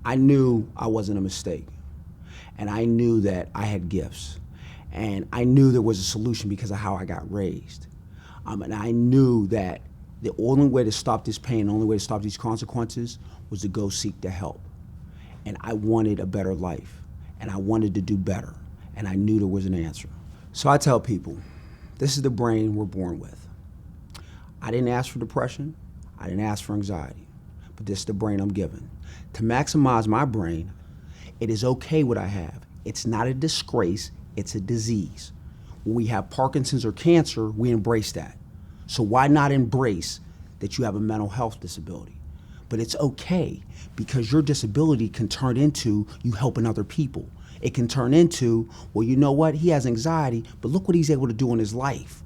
I knew I wasn't a mistake. And I knew that I had gifts. And I knew there was a solution because of how I got raised. And I knew that the only way to stop this pain, the only way to stop these consequences was to go seek the help. And I wanted a better life. And I wanted to do better. And I knew there was an answer. So I tell people, this is the brain we're born with. I didn't ask for depression. I didn't ask for anxiety. But this is the brain I'm given. To maximize my brain, it is okay what I have. It's not a disgrace, it's a disease. When we have Parkinson's or cancer, we embrace that. So why not embrace that you have a mental health disability? But it's okay because your disability can turn into you helping other people. It can turn into, well, you know what? He has anxiety, but look what he's able to do in his life.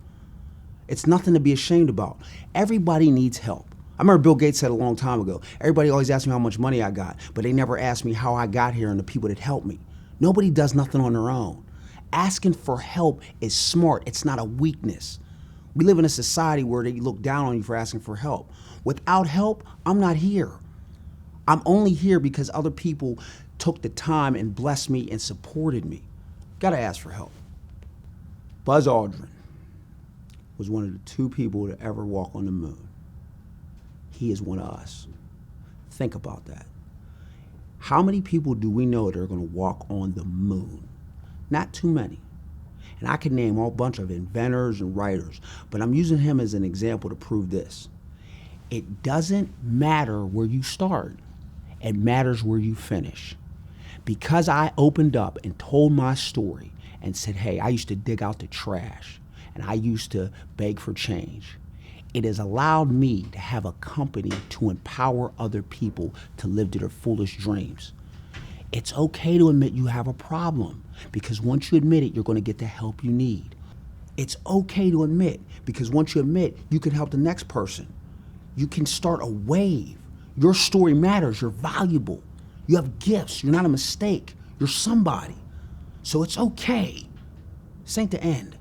It's nothing to be ashamed about. Everybody needs help. I remember Bill Gates said a long time ago, everybody always asks me how much money I got, but they never asked me how I got here and the people that helped me. Nobody does nothing on their own. Asking for help is smart. It's not a weakness. We live in a society where they look down on you for asking for help. Without help, I'm not here. I'm only here because other people took the time and blessed me and supported me. Gotta ask for help. Buzz Aldrin was one of the 2 people to ever walk on the moon. He is one of us. Think about that. How many people do we know that are going to walk on the moon? Not too many. And I can name a whole bunch of inventors and writers, but I'm using him as an example to prove this. It doesn't matter where you start. It matters where you finish. Because I opened up and told my story and said, hey, I used to dig out the trash and I used to beg for change. It has allowed me to have a company to empower other people to live to their fullest dreams. It's okay to admit you have a problem because once you admit it, you're going to get the help you need. It's okay to admit because once you admit, you can help the next person. You can start a wave. Your story matters. You're valuable. You have gifts. You're not a mistake. You're somebody. So it's okay. This ain't the end.